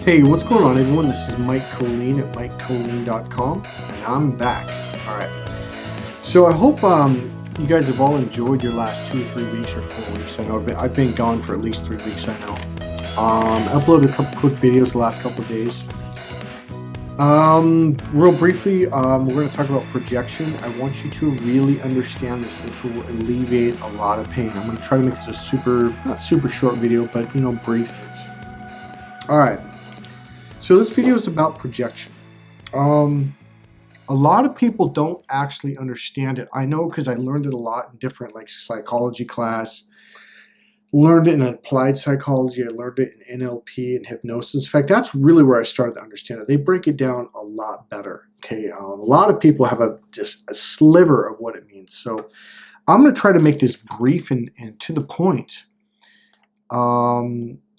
Hey, what's going on, everyone? This is Mike Colleen at MikeColleen.com, and I'm back. All right. So I hope you guys have all enjoyed your last 2 or 3 weeks or 4 weeks. I know I've been gone for at least 3 weeks. I know. Uploaded a couple quick videos the last couple of days. Real briefly, we're going to talk about projection. I want you to really understand this. This will alleviate a lot of pain. I'm going to try to make this a not super short video, but brief. All right. So this video is about projection. A lot of people don't actually understand it. I know because I learned it a lot in different psychology class. Learned it in applied psychology. I learned it in NLP and hypnosis. In fact, that's really where I started to understand it. They break it down a lot better. Okay, a lot of people have just a sliver of what it means. So I'm going to try to make this brief and to the point.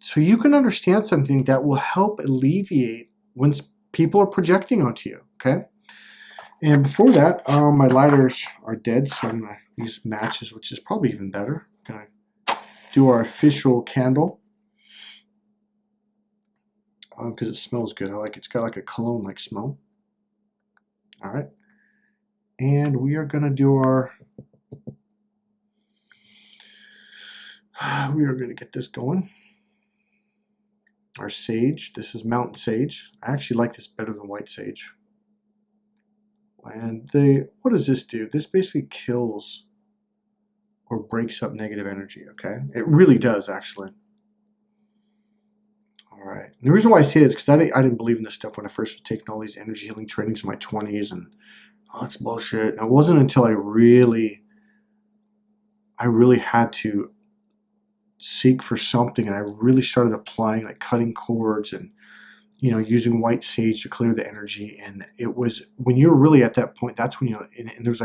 So you can understand something that will help alleviate when people are projecting onto you, okay? And before that, my lighters are dead, so I'm going to use matches, which is probably even better. Going to do our official candle because it smells good. It's got like a cologne-like smell. All right. And we are going to do we are going to get this going. Our sage. This is mountain sage. I actually like this better than white sage. And what does this do? This basically kills or breaks up negative energy, okay? It really does, actually. All right. And the reason why I say it is because I didn't believe in this stuff when I first was taking all these energy healing trainings in my 20s, and it's bullshit. And it wasn't until I really had to seek for something, and I really started applying, like cutting cords and using white sage to clear the energy. And it was when you're really at that point, that's when and there's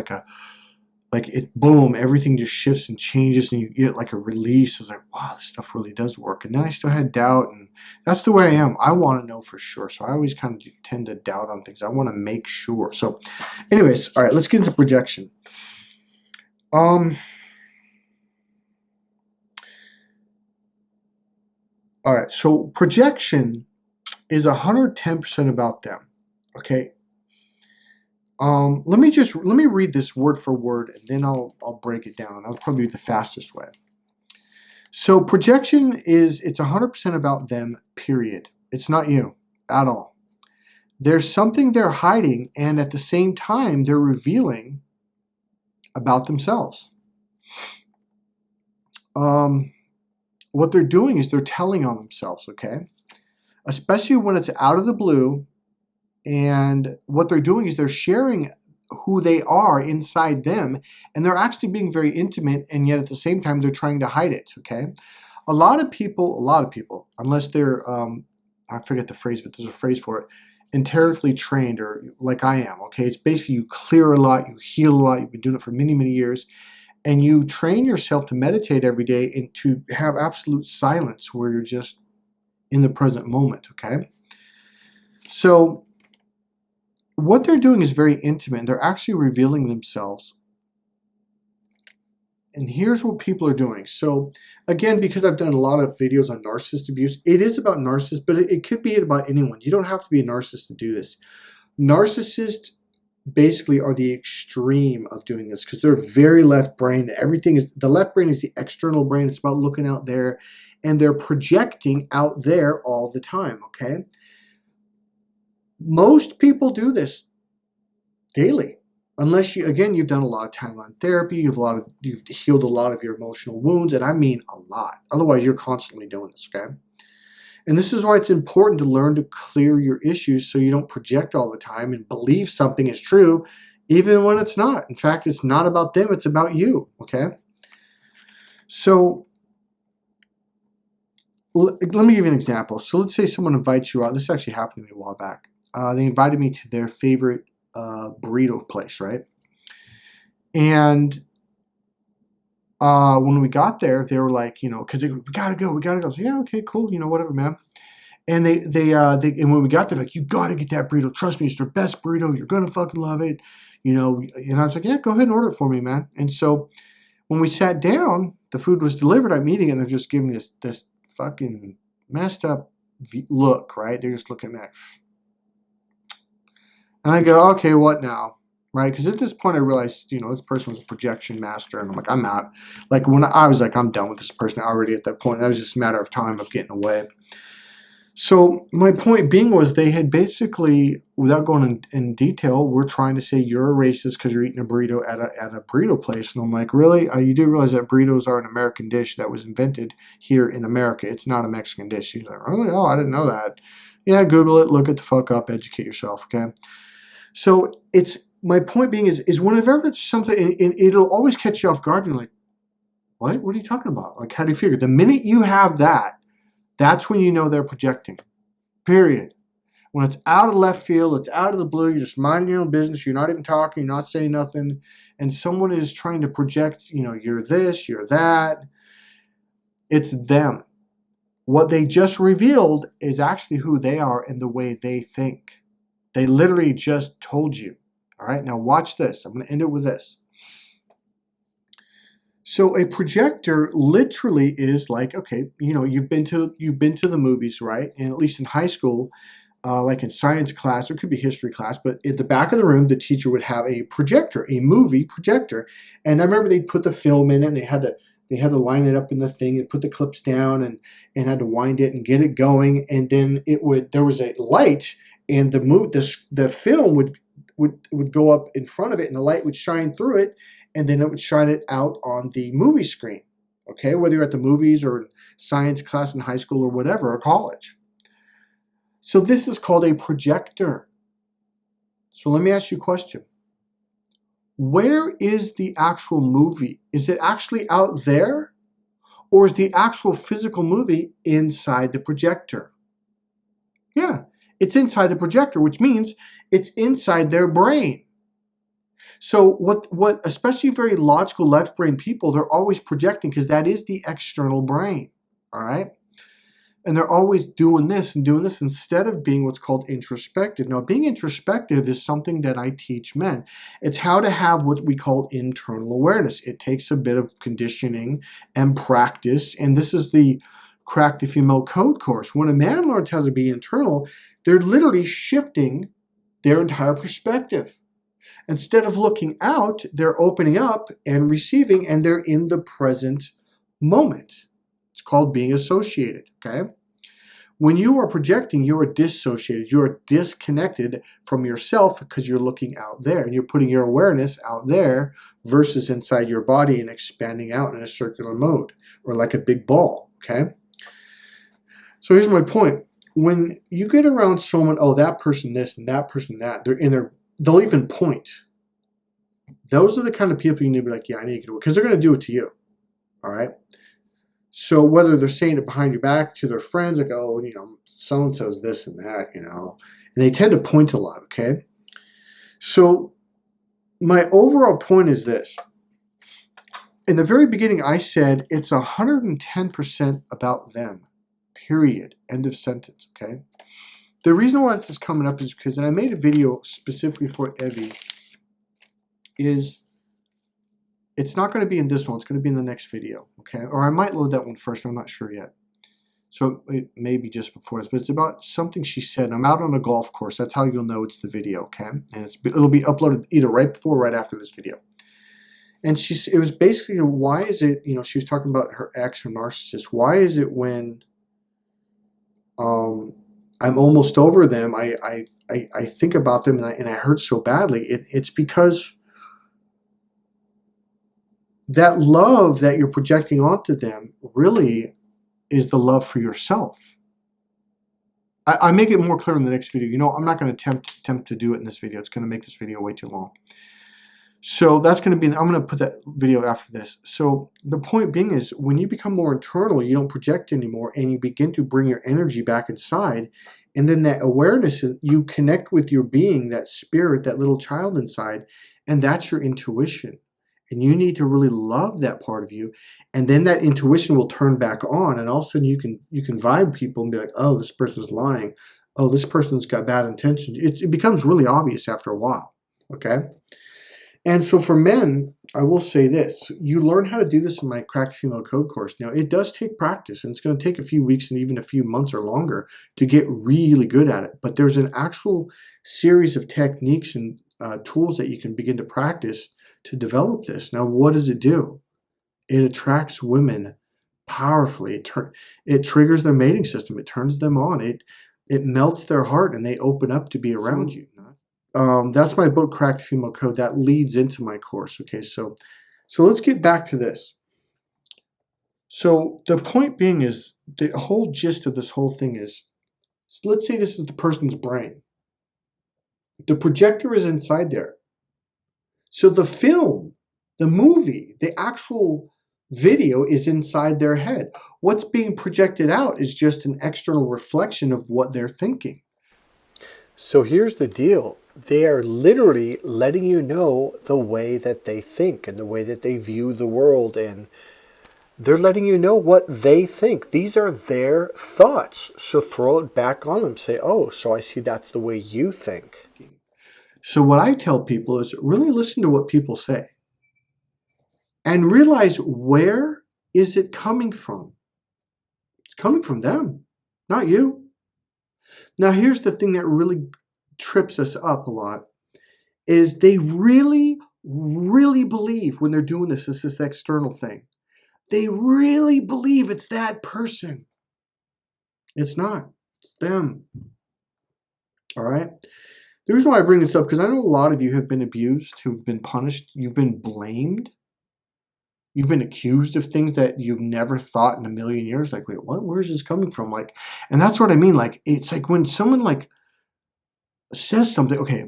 boom, everything just shifts and changes, and you get like a release. I was like, wow, this stuff really does work. And then I still had doubt, and that's the way I am. I want to know for sure. So I always kind of tend to doubt on things. I want to make sure. So anyways, all right, let's get into projection. All right, so projection is 110% about them. Okay. Let me read this word for word, and then I'll break it down. That'll probably be the fastest way. So projection it's 100% about them, period. It's not you at all. There's something they're hiding, and at the same time, they're revealing about themselves. What they're doing is they're telling on themselves, okay? Especially when it's out of the blue, and what they're doing is they're sharing who they are inside them, and they're actually being very intimate, and yet at the same time they're trying to hide it, okay? A lot of people, unless they're I forget the phrase, but there's a phrase for it, enterically trained, or like I am, okay? It's basically you clear a lot, you heal a lot, you've been doing it for many, many years, and you train yourself to meditate every day and to have absolute silence where you're just in the present moment, okay? So what they're doing is very intimate, and they're actually revealing themselves. And here's what people are doing. So again, because I've done a lot of videos on narcissist abuse, it is about narcissists, but it could be about anyone. You don't have to be a narcissist to do this. Narcissists basically are the extreme of doing this because they're very left brain. The left brain is the external brain. It's about looking out there, and they're projecting out there all the time, okay? Most people do this daily, unless you've done a lot of timeline therapy, you've healed a lot of your emotional wounds, and I mean a lot. Otherwise, you're constantly doing this, okay? And this is why it's important to learn to clear your issues so you don't project all the time and believe something is true, even when it's not. In fact, it's not about them, it's about you, okay? So let me give you an example. So let's say someone invites you out. This actually happened to me a while back. They invited me to their favorite burrito place, right? And when we got there, they were like, because we gotta go. So yeah, okay, cool, whatever, man. And and when we got there, like, you gotta get that burrito. Trust me, it's their best burrito. You're gonna fucking love it, And I was like, yeah, go ahead and order it for me, man. And so when we sat down, the food was delivered. I'm eating it, and they're just giving me this fucking messed up look, right? They're just looking at me. And I go, okay, what now? Right? Because at this point I realized, this person was a projection master, and I'm like, I'm out. Like when I was like, I'm done with this person already at that point. That was just a matter of time of getting away. So my point being was they had basically, without going in detail, we're trying to say you're a racist because you're eating a burrito at a burrito place. And I'm like, really? You do realize that burritos are an American dish that was invented here in America. It's not a Mexican dish. She's like, really? Oh, I didn't know that. Yeah, Google it. Look it the fuck up. Educate yourself, okay? So it's my point being is whenever it's something, it'll always catch you off guard. You're like, what? What are you talking about? Like, how do you figure? The minute you have that, that's when you know they're projecting. Period. When it's out of left field, it's out of the blue, you're just minding your own business, you're not even talking, you're not saying nothing, and someone is trying to project, you're this, you're that, it's them. What they just revealed is actually who they are and the way they think. They literally just told you. All right, now watch this. I'm going to end it with this. So a projector literally is like, okay, you've been to the movies, right? And at least in high school, like in science class, or it could be history class, but at the back of the room, the teacher would have a projector, a movie projector. And I remember they'd put the film in it, and they had to line it up in the thing and put the clips down and had to wind it and get it going. And then there was a light, and the film would go up in front of it, and the light would shine through it, and then it would shine it out on the movie screen. Okay, whether you're at the movies or in science class in high school or whatever, or college. So this is called a projector. So let me ask you a question. Where is the actual movie? Is it actually out there? Or is the actual physical movie inside the projector? Yeah, it's inside the projector, which means it's inside their brain. So what especially very logical left brain people, they're always projecting because that is the external brain. All right? And they're always doing this instead of being what's called introspective. Now, being introspective is something that I teach men. It's how to have what we call internal awareness. It takes a bit of conditioning and practice. And this is the Crack the Female Code course. When a man learns how to be internal, they're literally shifting their entire perspective. Instead of looking out, they're opening up and receiving, and they're in the present moment. It's called being associated, okay? When you are projecting, you are dissociated. You are disconnected from yourself because you're looking out there and you're putting your awareness out there versus inside your body and expanding out in a circular mode or like a big ball, okay? So here's my point. When you get around someone, oh, that person this and that person that, they'll even point. Those are the kind of people you need to be like, yeah, I need to get away, because they're going to do it to you, all right? So whether they're saying it behind your back to their friends, like, oh, so-and-so's this and that, and they tend to point a lot, okay? So my overall point is this. In the very beginning, I said it's 110% about them, period, end of sentence, okay? The reason why this is coming up is because, and I made a video specifically for Evie, is it's not going to be in this one. It's going to be in the next video, okay? Or I might load that one first. I'm not sure yet. So it may be just before this, but it's about something she said. I'm out on a golf course. That's how you'll know it's the video, okay? And it'll be uploaded either right before or right after this video. And it was basically, why is it, she was talking about her ex, her narcissist. Why is it when I'm almost over them, I think about them and I hurt so badly? It's because that love that you're projecting onto them really is the love for yourself. I make it more clear in the next video. I'm not going to attempt to do it in this video. It's going to make this video way too long. So that's going to be, I'm going to put that video after this. So the point being is when you become more internal, you don't project anymore and you begin to bring your energy back inside. And then that awareness, you connect with your being, that spirit, that little child inside, and that's your intuition. And you need to really love that part of you. And then that intuition will turn back on. And all of a sudden you can vibe people and be like, oh, this person's lying. Oh, this person's got bad intentions. It becomes really obvious after a while. Okay. And so for men, I will say this. You learn how to do this in my Cracked Female Code course. Now, it does take practice, and it's going to take a few weeks and even a few months or longer to get really good at it. But there's an actual series of techniques and tools that you can begin to practice to develop this. Now, what does it do? It attracts women powerfully. It triggers their mating system. It turns them on. It melts their heart, and they open up to be around you. That's my book, Cracked Female Code. That leads into my course. Okay, so let's get back to this. So the point being is, the whole gist of this whole thing is, so let's say this is the person's brain. The projector is inside there. So the film, the movie, the actual video is inside their head. What's being projected out is just an external reflection of what they're thinking. So here's the deal. They are literally letting you know the way that they think and the way that they view the world, and they're letting you know what they think. These are their thoughts. So throw it back on them. Say, oh, so I see that's the way you think. So what I tell people is really listen to what people say and realize, where is it coming from? It's coming from them, not you. Now, here's the thing that really trips us up a lot is they really, really believe when they're doing this external thing. They really believe it's that person. It's not. It's them. All right? The reason why I bring this up, because I know a lot of you have been abused, who've been punished, you've been blamed, you've been accused of things that you've never thought in a million years. Like, wait, what? Where is this coming from? Like, and that's what I mean. Like, it's like when someone like says something. Okay.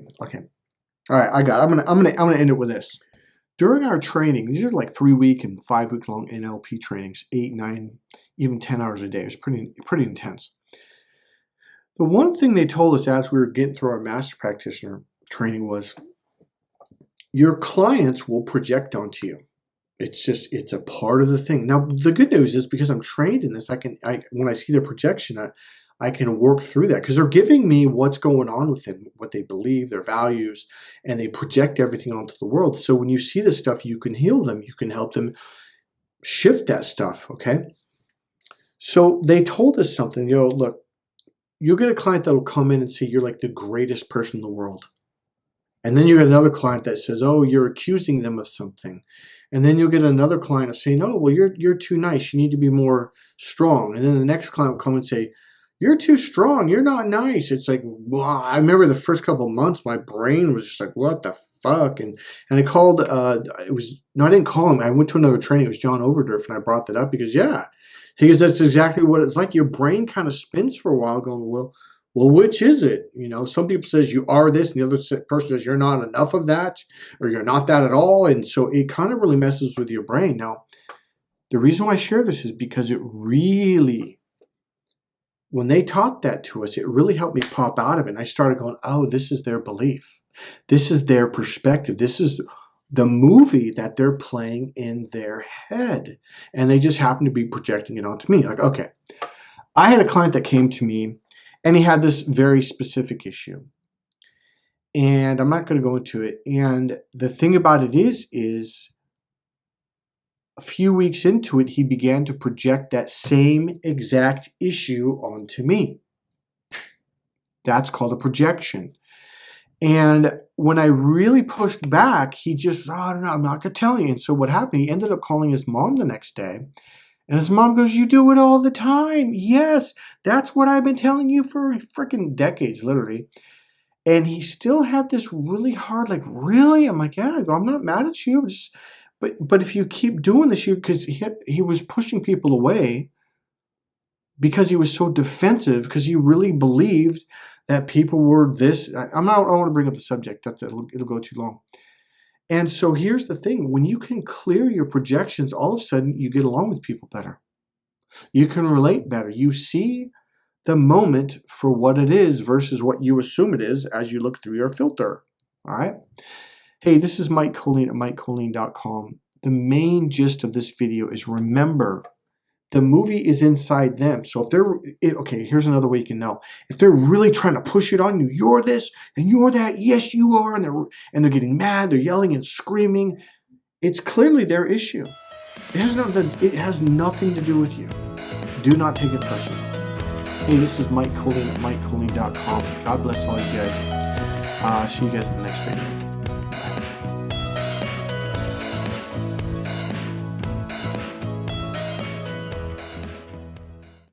All right, I got it. I'm gonna end it with this. During our training, these are like 3-week and 5-week long NLP trainings, 8, 9, even 10 hours a day. It's pretty intense. The one thing they told us as we were getting through our master practitioner training was, your clients will project onto you. It's a part of the thing. Now, the good news is, because I'm trained in this, when I see their projection, I can work through that, because they're giving me what's going on with them, what they believe, their values, and they project everything onto the world. So when you see this stuff, you can heal them. You can help them shift that stuff, okay? So they told us something. Look, you'll get a client that will come in and say, you're like the greatest person in the world. And then you get another client that says, oh, you're accusing them of something. And then you'll get another client saying, oh, well, you're too nice. You need to be more strong. And then the next client will come and say, you're too strong. You're not nice. It's like, well, I remember the first couple of months, my brain was just like, what the fuck? And I called, I didn't call him. I went to another training. It was John Overdorf, and I brought that up because, he goes, that's exactly what it's like. Your brain kind of spins for a while going, well, which is it? Some people says you are this, and the other person says you're not enough of that, or you're not that at all. And so it kind of really messes with your brain. Now, the reason why I share this is because it really, when they taught that to us, it really helped me pop out of it. And I started going, oh, this is their belief. This is their perspective. This is the movie that they're playing in their head. And they just happen to be projecting it onto me. Like, okay, I had a client that came to me, and he had this very specific issue. And I'm not going to go into it. And the thing about it is a few weeks into it, he began to project that same exact issue onto me. That's called a projection. And when I really pushed back, he just, oh, no, I'm not going to tell you. And so what happened, he ended up calling his mom the next day. And his mom goes, you do it all the time. Yes, that's what I've been telling you for freaking decades, literally. And he still had this really hard, like, really? I'm like, yeah, I'm not mad at you. But if you keep doing this, because he was pushing people away because he was so defensive, because he really believed that people were this. I don't want to bring up the subject. It'll go too long. And so here's the thing. When you can clear your projections, all of a sudden you get along with people better. You can relate better. You see the moment for what it is versus what you assume it is as you look through your filter. All right. Hey, this is Mike Colleen at MikeColleen.com. The main gist of this video is, remember The movie is inside them. So if okay, here's another way you can know. If they're really trying to push it on you, you're this and you're that, yes you are, and they're getting mad, they're yelling and screaming, it's clearly their issue. It has nothing to do with you. Do not take it personally. Hey, this is Mike Colleen at MikeColleen.com. God bless all you guys. See you guys in the next video.